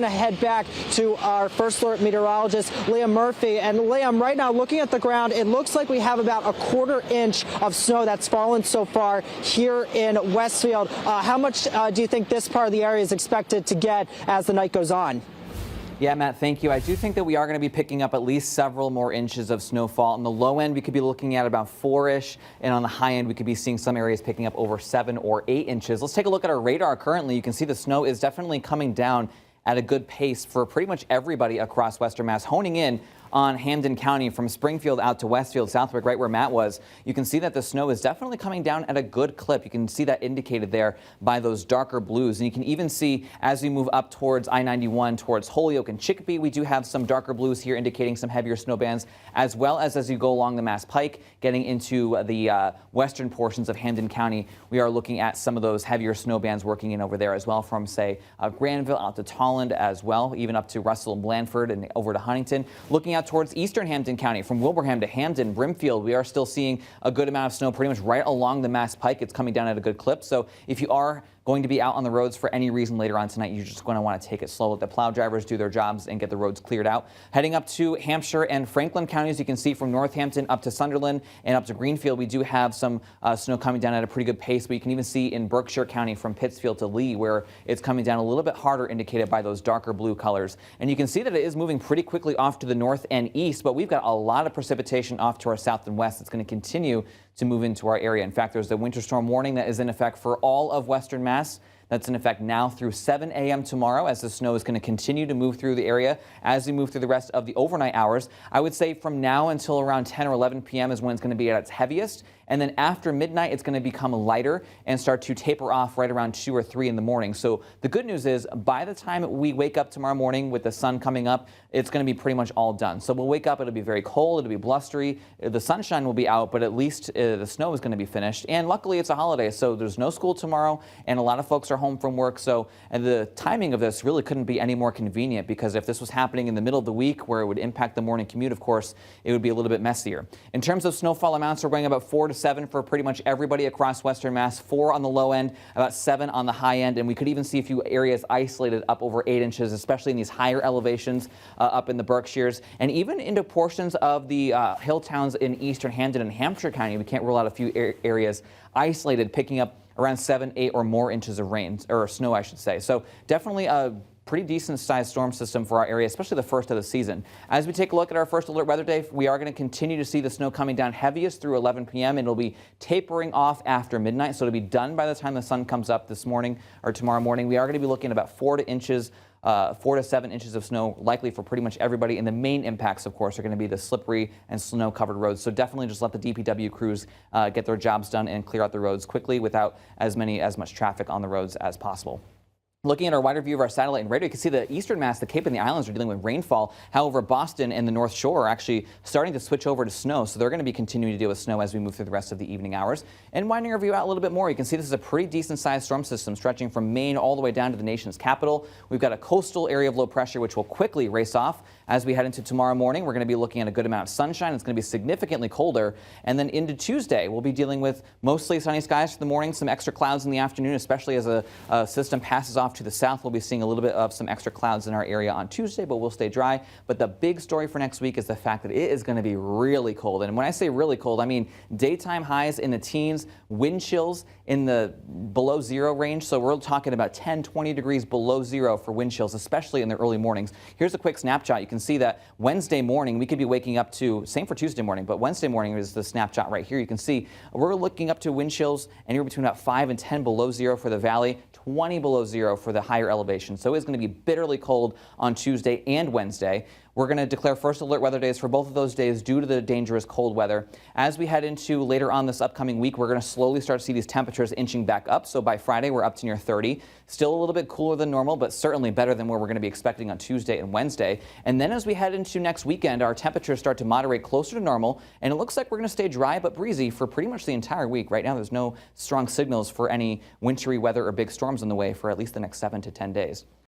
going to head back to our first alert meteorologist, Liam Murphy. And Liam, right now, looking at the ground, it looks like we have about a quarter-inch of snow that's fallen so far here in Westfield. How much do you think this part of the area is expected to get as the night goes on? Yeah, Matt, thank you. I do think that we are going to be picking up at least several more inches of snowfall. On the low end, we could be looking at about 4-ish, and on the high end, we could be seeing some areas picking up over 7 or 8 inches. Let's take a look at our radar currently. You can see the snow is definitely coming down at a good pace for pretty much everybody across Western Mass, honing in on Hampden County from Springfield out to Westfield, Southwick, right where Matt was. You can see that the snow is definitely coming down at a good clip. You can see that indicated there by those darker blues. And you can even see as we move up towards I-91, towards Holyoke and Chicopee, we do have some darker blues here indicating some heavier snow bands, as well as you go along the Mass Pike, getting into the western portions of Hampden County. We are looking at some of those heavier snow bands working in over there as well from, say, Granville out to Tolland as well, even up to Russell and Blandford and over to Huntington. Looking out towards eastern Hampden County, from Wilbraham to Hampden, Brimfield, we are still seeing a good amount of snow pretty much right along the Mass Pike. It's coming down at a good clip. So if you are going to be out on the roads for any reason later on tonight, you're just going to want to take it slow. Let the plow drivers do their jobs and get the roads cleared out. Heading up to Hampshire and Franklin counties, you can see from Northampton up to Sunderland and up to Greenfield, we do have some snow coming down at a pretty good pace. But you can even see in Berkshire County from Pittsfield to Lee where it's coming down a little bit harder, indicated by those darker blue colors. And you can see that it is moving pretty quickly off to the north and east, but we've got a lot of precipitation off to our south and west. It's going to continue to move into our area. In fact, there's a winter storm warning that is in effect for all of Western Mass. That's in effect now through 7 a.m. tomorrow, as the snow is going to continue to move through the area as we move through the rest of the overnight hours. I would say from now until around 10 or 11 p.m. is when it's going to be at its heaviest. And then after midnight, it's going to become lighter and start to taper off right around 2 or 3 in the morning. So the good news is by the time we wake up tomorrow morning with the sun coming up, it's going to be pretty much all done. So we'll wake up, it'll be very cold, it'll be blustery, the sunshine will be out, but at least the snow is going to be finished. And luckily it's a holiday, so there's no school tomorrow and a lot of folks are home from work. So the timing of this really couldn't be any more convenient, because if this was happening in the middle of the week where it would impact the morning commute, of course, it would be a little bit messier. In terms of snowfall amounts, we're going about 4 to 7 for pretty much everybody across Western Mass, 4 on the low end, about 7 on the high end, and we could even see a few areas isolated up over 8 inches, especially in these higher elevations up in the Berkshires, and even into portions of the hill towns in eastern Hampden and Hampshire County. We can't rule out a few areas isolated, picking up around 7, 8 or more inches of rain, or snow, I should say. So definitely a pretty decent sized storm system for our area, especially the first of the season. As we take a look at our first alert weather day, we are going to continue to see the snow coming down heaviest through 11 p.m. and it'll be tapering off after midnight. So it'll be done by the time the sun comes up this morning or tomorrow morning. We are going to be looking at about 4 to 7 inches of snow likely for pretty much everybody. And the main impacts, of course, are going to be the slippery and snow covered roads. So definitely just let the DPW crews get their jobs done and clear out the roads quickly without as much traffic on the roads as possible. Looking at our wider view of our satellite and radar, you can see the eastern Mass, the Cape and the Islands are dealing with rainfall. However, Boston and the North Shore are actually starting to switch over to snow, so they're going to be continuing to deal with snow as we move through the rest of the evening hours. And winding our view out a little bit more, you can see this is a pretty decent-sized storm system stretching from Maine all the way down to the nation's capital. We've got a coastal area of low pressure which will quickly race off. As we head into tomorrow morning, we're going to be looking at a good amount of sunshine. It's going to be significantly colder. And then into Tuesday, we'll be dealing with mostly sunny skies for the morning, some extra clouds in the afternoon, especially as a system passes off to the south. We'll be seeing a little bit of some extra clouds in our area on Tuesday, but we'll stay dry. But the big story for next week is the fact that it is going to be really cold. And when I say really cold, I mean daytime highs in the teens, wind chills in the below 0 range. So we're talking about 10, 20 degrees below 0 for wind chills, especially in the early mornings. Here's a quick snapshot. You can see that Wednesday morning, we could be waking up to, same for Tuesday morning, but Wednesday morning is the snapshot right here. You can see we're looking up to wind chills anywhere between about 5 and 10 below 0 for the valley, 20 below 0 for the higher elevation. So it's going to be bitterly cold on Tuesday and Wednesday. We're going to declare first alert weather days for both of those days due to the dangerous cold weather. As we head into later on this upcoming week, we're going to slowly start to see these temperatures inching back up. So by Friday, we're up to near 30. Still a little bit cooler than normal, but certainly better than what we're going to be expecting on Tuesday and Wednesday. And then as we head into next weekend, our temperatures start to moderate closer to normal. And it looks like we're going to stay dry but breezy for pretty much the entire week. Right now, there's no strong signals for any wintry weather or big storms on the way for at least the next 7 to 10 days.